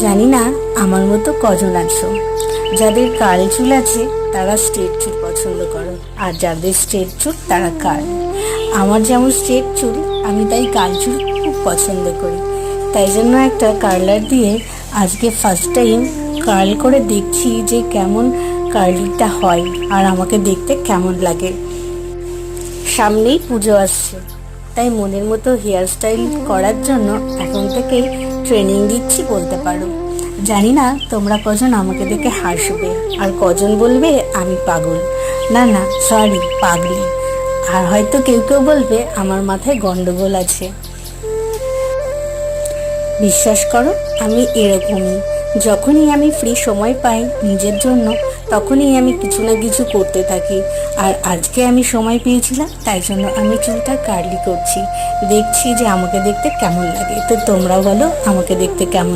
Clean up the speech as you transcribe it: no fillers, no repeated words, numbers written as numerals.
জানি না আমার মতো কজন আছো যাদের কার্ল চুল আছে তারা স্ট্রেট চুল পছন্দ করো, আর যাদের স্ট্রেট চুল তারা কার্ল। আমার যেমন স্ট্রেট চুল, আমি তাই কার্ল চুল খুব পছন্দ করি। তাই জন্য একটা কার্লার দিয়ে আজকে ফার্স্ট টাইম কার্ল করে দেখছি যে কেমন কার্লিংটা হয় আর আমাকে দেখতে কেমন লাগে। সামনেই পুজো আসছে, তাই মনের মতো হেয়ার স্টাইল করার জন্য এখন থেকেই ট্রেনিং দিচ্ছি বলতে পারো। জানি না তোমরা কজন আমাকে দেখে হাসবে আর কজন বলবে আমি পাগল, না না সরি পাগলি, আর হয়তো কেউ কেউ বলবে আমার মাথায় গন্ডগোল আছে। বিশ্বাস করো আমি এরকমই, যখনই আমি ফ্রি সময় পাই নিজের জন্য তখনই আমি কিছু না কিছু করতে থাকি। আর আজকে আমি সময় পেয়েছিলাম, তাই জন্য আমি চুলটা কার্লি করছি, দেখছি যে আমাকে দেখতে কেমন লাগে। তো তোমরাও বলো আমাকে দেখতে কেমন